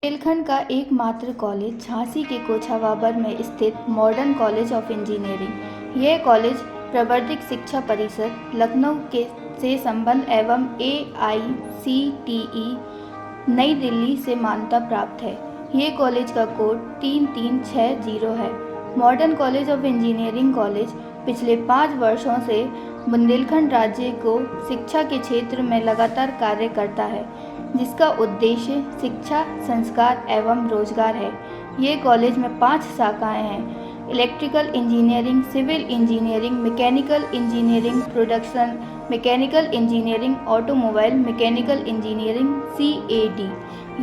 बुंदेलखंड का एकमात्र कॉलेज झांसी के कोछावाबर में स्थित मॉडर्न कॉलेज ऑफ इंजीनियरिंग। यह कॉलेज प्रवर्धिक शिक्षा परिषद लखनऊ के से संबद्ध एवं AICTE नई दिल्ली से मान्यता प्राप्त है। ये कॉलेज का कोड 3360 है। Modern college of engineering college पिछले 5 वर्षों से बुंदेलखंड राज्य को शिक्षा के क्षेत्र में लगातार कार्य करता है, जिसका उद्देश्य शिक्षा, संस्कार एवं रोजगार है। ये कॉलेज में 5 शाखाएं हैं: electrical engineering, civil engineering, mechanical engineering, production, mechanical engineering, automobile, mechanical engineering, CAD।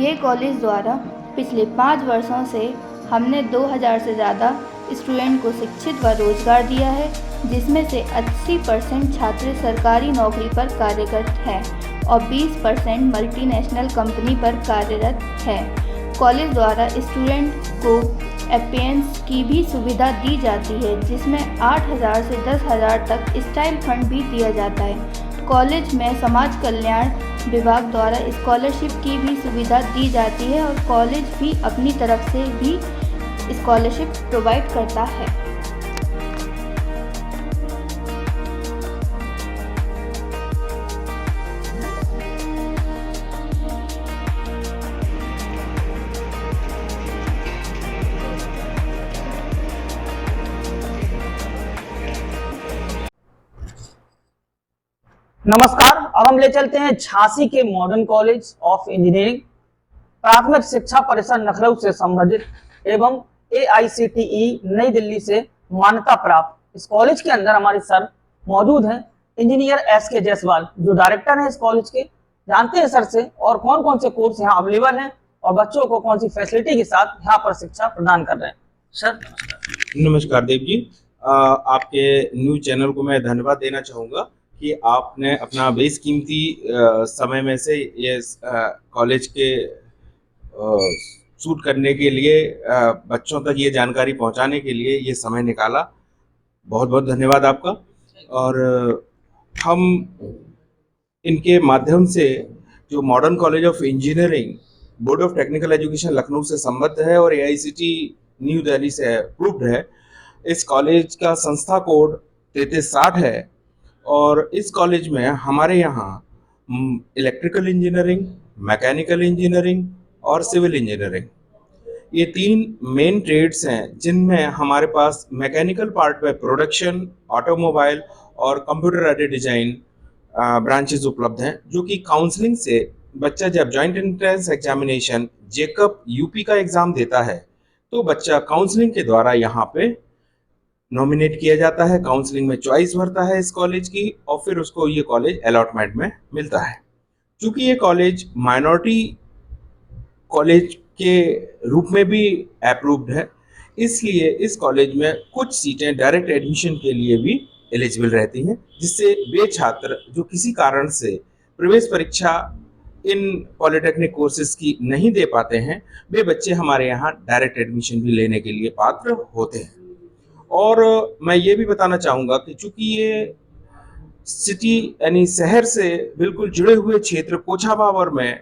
ये कॉलेज द्वारा पिछले 5 वर्षों से हमने 2000 से ज़्यादा स्टूडेंट को शिक्षित व रोजगार दिया है, जिसमें से 80% छात्र सरकारी नौकरी पर कार्यरत हैं और 20% मल्टीनेशनल कंपनी पर कार्यरत है। कॉलेज द्वारा स्टूडेंट को अपेयरेंस की भी सुविधा दी जाती है, जिसमें 8000 से 10,000 तक स्टाइल फंड भी दिया जाता है। कॉलेज में समाज कल्याण विभाग द्वारा स्कॉलरशिप की भी सुविधा दी जाती है और कॉलेज भी अपनी तरफ से भी स्कॉलरशिप प्रोवाइड करता है। नमस्कार। अब हम ले चलते हैं झांसी के मॉडर्न कॉलेज ऑफ इंजीनियरिंग प्राथमिक शिक्षा परिषद लखनऊ से संबंधित एवं AICTE नई दिल्ली से मान्यता प्राप्त इस कॉलेज के अंदर हमारे सर मौजूद हैं, इंजीनियर SK जायसवाल, जो डायरेक्टर हैं इस कॉलेज के। जानते हैं सर से और कौन कौन से कोर्स यहाँ अवेलेबल हैं और बच्चों को कौन सी फैसिलिटी के साथ यहाँ पर शिक्षा प्रदान कर रहे हैं। सर नमस्कार देव जी। आपके न्यूज चैनल को मैं धन्यवाद देना चाहूँगा कि आपने अपना बेशकीमती समय में से ये कॉलेज के शूट करने के लिए, बच्चों तक ये जानकारी पहुंचाने के लिए ये समय निकाला। बहुत बहुत धन्यवाद आपका। और हम इनके माध्यम से जो modern college of engineering board of technical education Lucknow से संबद्ध है और AICTE न्यू दिल्ली से अप्रूव्ड है, इस कॉलेज का संस्था कोड 3360 है। और इस कॉलेज में हमारे यहाँ इलेक्ट्रिकल इंजीनियरिंग, मैकेनिकल इंजीनियरिंग और सिविल इंजीनियरिंग, ये 3 मेन ट्रेड्स हैं, जिनमें हमारे पास मैकेनिकल पार्ट में प्रोडक्शन, ऑटोमोबाइल और कंप्यूटर एडेड डिजाइन ब्रांचेस उपलब्ध हैं, जो कि काउंसलिंग से बच्चा जब जॉइंट एंट्रेंस एग्जामिनेशन जेकअप UP का एग्जाम देता है तो बच्चा काउंसलिंग के द्वारा यहाँ पे नॉमिनेट किया जाता है, काउंसलिंग में चॉइस भरता है इस कॉलेज की और फिर उसको ये कॉलेज अलॉटमेंट में मिलता है। क्योंकि ये कॉलेज माइनॉरिटी कॉलेज के रूप में भी अप्रूव्ड है, इसलिए इस कॉलेज में कुछ सीटें डायरेक्ट एडमिशन के लिए भी एलिजिबल रहती हैं, जिससे वे छात्र जो किसी कारण से प्रवेश परीक्षा इन पॉलिटेक्निक कोर्सेज की नहीं दे पाते हैं, वे बच्चे हमारे यहाँ डायरेक्ट एडमिशन भी लेने के लिए पात्र होते हैं। और मैं ये भी बताना चाहूँगा कि चूंकि ये सिटी यानी शहर से बिल्कुल जुड़े हुए क्षेत्र कोछावाबर में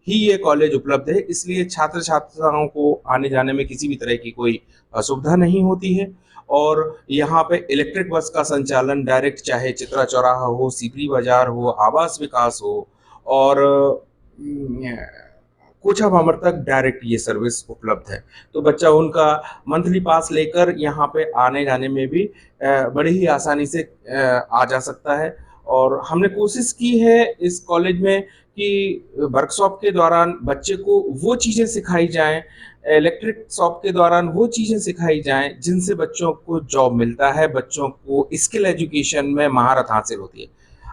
ही ये कॉलेज उपलब्ध है, इसलिए छात्र छात्राओं को आने जाने में किसी भी तरह की कोई असुविधा नहीं होती है। और यहाँ पे इलेक्ट्रिक बस का संचालन डायरेक्ट, चाहे चित्रा चौराहा हो, सीपरी बाजार हो, आवास विकास हो और कोछावाबर तक डायरेक्ट ये सर्विस उपलब्ध है। तो बच्चा उनका मंथली पास लेकर यहाँ पे आने जाने में भी बड़ी ही आसानी से आ जा सकता है। और हमने कोशिश की है इस कॉलेज में कि वर्कशॉप के दौरान बच्चे को वो चीज़ें सिखाई जाएं, इलेक्ट्रिक शॉप के दौरान वो चीज़ें सिखाई जाएं जिनसे बच्चों को जॉब मिलता है, बच्चों को स्किल एजुकेशन में महारत हासिल होती है।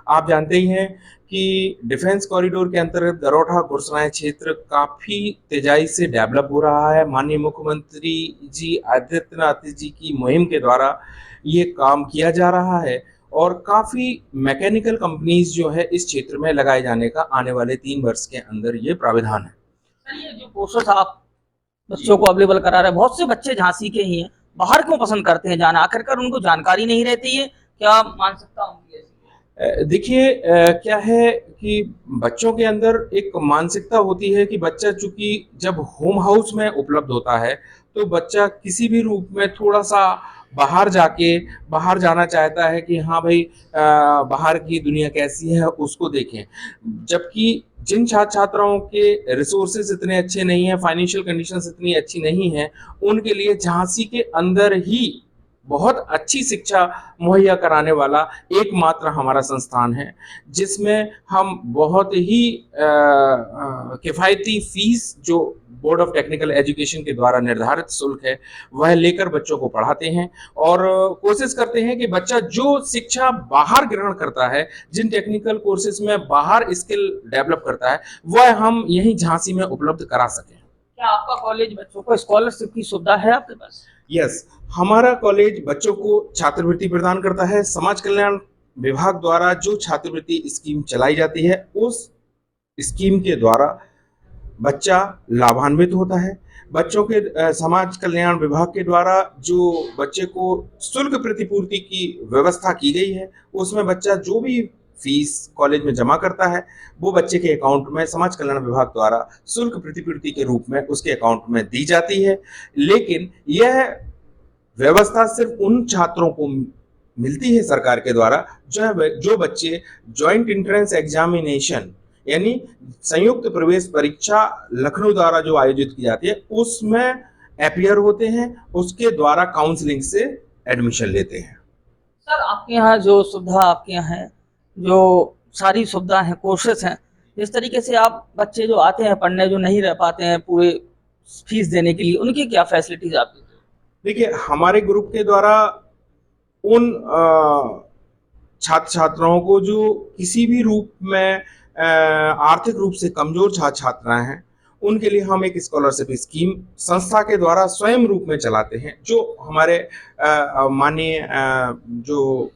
आप जानते ही हैं कि डिफेंस कॉरिडोर के अंतर्गत गरोठा गुरसराय क्षेत्र काफ़ी तेजाई से डेवलप हो रहा है। माननीय मुख्यमंत्री जी आदित्यनाथ जी की मुहिम के द्वारा ये काम किया जा रहा है और काफ़ी मैकेनिकल कंपनीज जो है इस क्षेत्र में लगाए जाने का आने वाले 3 वर्ष के अंदर ये प्राविधान है। सर, ये जो कोर्सेस आप बच्चों को अवेलेबल करा रहे हैं, बहुत से बच्चे झांसी के ही हैं, बाहर क्यों पसंद करते हैं जाना? आखिरकार उनको जानकारी नहीं रहती है, क्या मान सकता हूँ? देखिए, क्या है कि बच्चों के अंदर एक मानसिकता होती है कि बच्चा चूंकि जब होम हाउस में उपलब्ध होता है तो बच्चा किसी भी रूप में थोड़ा सा बाहर जाना चाहता है कि हाँ भाई, बाहर की दुनिया कैसी है उसको देखें। जबकि जिन छात्र छात्राओं के रिसोर्सेज इतने अच्छे नहीं हैं, फाइनेंशियल कंडीशंस इतनी अच्छी नहीं हैं, उनके लिए झांसी के अंदर ही बहुत अच्छी शिक्षा मुहैया कराने वाला एकमात्र हमारा संस्थान है, जिसमें हम बहुत ही किफ़ायती फीस जो बोर्ड ऑफ टेक्निकल एजुकेशन के द्वारा निर्धारित शुल्क है वह लेकर बच्चों को पढ़ाते हैं और कोशिश करते हैं कि बच्चा जो शिक्षा बाहर ग्रहण करता है, जिन टेक्निकल कोर्सेज में बाहर स्किल डेवलप करता है, वह हम यहीं झांसी में उपलब्ध करा सकें। क्या आपका कॉलेज बच्चों को स्कॉलरशिप की सुविधा है आपके पास? यस, हमारा कॉलेज बच्चों को छात्रवृत्ति प्रदान करता है। समाज कल्याण विभाग द्वारा जो छात्रवृत्ति स्कीम चलाई जाती है उस स्कीम के द्वारा बच्चा लाभान्वित होता है। बच्चों के समाज कल्याण विभाग के द्वारा जो बच्चे को शुल्क प्रतिपूर्ति की व्यवस्था की गई है उसमें बच्चा जो भी फीस कॉलेज में जमा करता है वो बच्चे के अकाउंट में समाज कल्याण विभाग द्वारा शुल्क प्रतिपूर्ति के रूप में उसके अकाउंट में दी जाती है। लेकिन यह व्यवस्था सिर्फ उन छात्रों को मिलती है सरकार के द्वारा जो बच्चे ज्वाइंट एंट्रेंस एग्जामिनेशन यानी संयुक्त प्रवेश परीक्षा लखनऊ द्वारा जो आयोजित की जाती है उसमें अपीयर होते हैं, उसके द्वारा काउंसलिंग से एडमिशन लेते हैं। सर, आपके यहाँ जो सुविधा आपके यहाँ है, जो सारी सुविधा है, कोर्सेस हैं, जिस तरीके से आप बच्चे जो आते हैं पढ़ने, जो नहीं रह पाते हैं पूरे फीस देने के लिए, उनकी क्या फैसिलिटीज आप देते हैं? देखिए, हमारे ग्रुप के द्वारा उन छात्र छात्राओं को जो किसी भी रूप में आर्थिक रूप से कमजोर छात्र छात्राएं हैं उनके लिए हम एक स्कॉलरशिप स्कीम संस्था के द्वारा स्वयं रूप में चलाते हैं, जो हमारे माननीय जो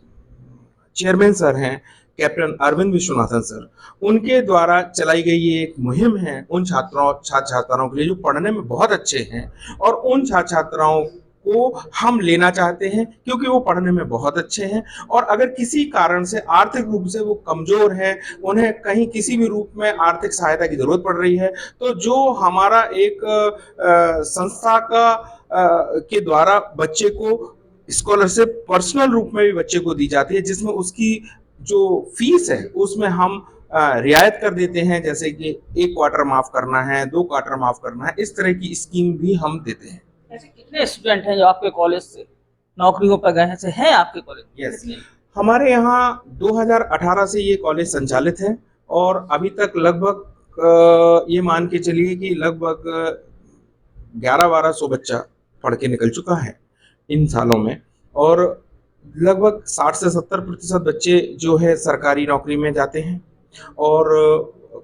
चेयरमैन सर हैं कैप्टन अरविंद विश्वनाथन सर, उनके द्वारा चलाई गई ये एक मुहिम है उन छात्र छात्राओं के लिए जो पढ़ने में बहुत अच्छे हैं और उन छात्र छात्राओं को हम लेना चाहते हैं क्योंकि वो पढ़ने में बहुत अच्छे हैं और अगर किसी कारण से आर्थिक रूप से वो कमजोर हैं, उन्हें कहीं किसी भी रूप में आर्थिक सहायता की जरूरत पड़ रही है, तो जो हमारा एक संस्था का के द्वारा बच्चे को स्कॉलरशिप पर्सनल रूप में भी बच्चे को दी जाती है, जिसमें उसकी जो फीस है उसमें हम रियायत कर देते हैं, जैसे कि 1 क्वार्टर माफ करना है, 2 क्वार्टर माफ करना है, इस तरह की स्कीम भी हम देते हैं। ऐसे कितने स्टूडेंट हैं जो आपके कॉलेज से नौकरियों पर गए हैं आपके कॉलेज? यस, हमारे यहाँ 2018 से ये कॉलेज संचालित है और अभी तक लगभग ये मान के चलिए कि लगभग 11-1200 बच्चा पढ़ के निकल चुका है इन सालों में और लगभग 60 से 70% बच्चे जो है सरकारी नौकरी में जाते हैं और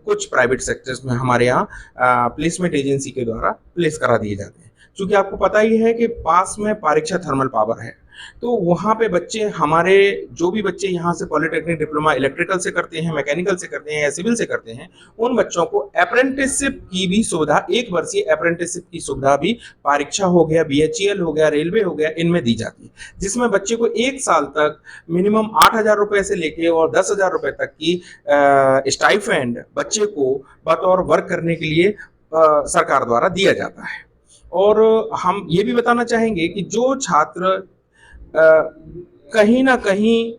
कुछ प्राइवेट सेक्टर्स में हमारे यहाँ प्लेसमेंट एजेंसी के द्वारा प्लेस करा दिए जाते हैं। क्योंकि आपको पता ही है कि पास में परीक्षा थर्मल पावर है, तो वहाँ पे बच्चे हमारे जो भी बच्चे यहाँ से पॉलिटेक्निक डिप्लोमा इलेक्ट्रिकल से करते हैं, मैकेनिकल से करते हैं या सिविल से करते हैं, उन बच्चों को अप्रेंटिसशिप की भी सुविधा, 1 वर्षीय अप्रेंटिसशिप की सुविधा भी परीक्षा हो गया, BHEL हो गया, रेलवे हो गया, इनमें दी जाती है, जिसमें बच्चे को 1 साल तक मिनिमम 8,000 रुपये से लेके और 10,000 रुपये तक की स्टाइपेंड बच्चे को बतौर वर्क करने के लिए सरकार द्वारा दिया जाता है। और हम ये भी बताना चाहेंगे कि जो छात्र कहीं ना कहीं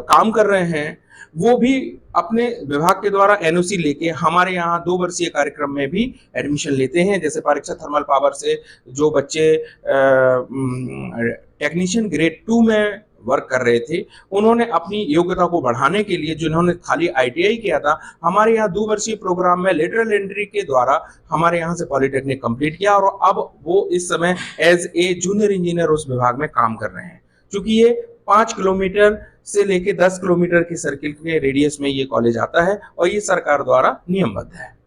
काम कर रहे हैं वो भी अपने विभाग के द्वारा NOC लेके हमारे यहाँ 2 वर्षीय कार्यक्रम में भी एडमिशन लेते हैं। जैसे परीक्षा थर्मल पावर से जो बच्चे टेक्नीशियन ग्रेड 2 में वर्क कर रहे थे, उन्होंने अपनी योग्यता को बढ़ाने के लिए, जिन्होंने खाली ITI किया था, हमारे यहाँ 2 वर्षीय प्रोग्राम में लेटरल एंट्री के द्वारा हमारे यहाँ से पॉलिटेक्निक कंप्लीट किया और अब वो इस समय एज ए जूनियर इंजीनियर उस विभाग में काम कर रहे हैं। क्योंकि ये 5 किलोमीटर से लेके 10 किलोमीटर की सर्किल के रेडियस में ये कॉलेज आता है और ये सरकार द्वारा नियमबद्ध है।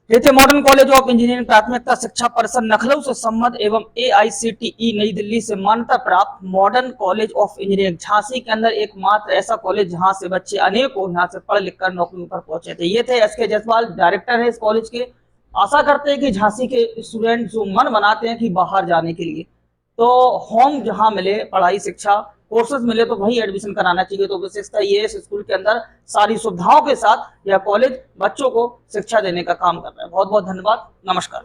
ये थे मॉडर्न कॉलेज ऑफ इंजीनियरिंग प्राथमिकता शिक्षा परिषद लखनऊ से संबद्ध एवं AICTE नई दिल्ली से मान्यता प्राप्त modern college of engineering Jhansi के अंदर एकमात्र ऐसा कॉलेज जहां से बच्चे अनेकों यहां से पढ़ लिख कर नौकरियों पर पहुंचे थे। ये थे SK जायसवाल, डायरेक्टर है इस कॉलेज के। आशा करते हैं कि झांसी के स्टूडेंट जो मन बनाते हैं कि बाहर जाने के लिए, तो होम जहाँ मिले पढ़ाई शिक्षा कोर्सेज मिले तो वही एडमिशन कराना चाहिए। तो विशेषता ये इस स्कूल के अंदर सारी सुविधाओं के साथ यह कॉलेज बच्चों को शिक्षा देने का काम कर रहा है। बहुत बहुत धन्यवाद, नमस्कार।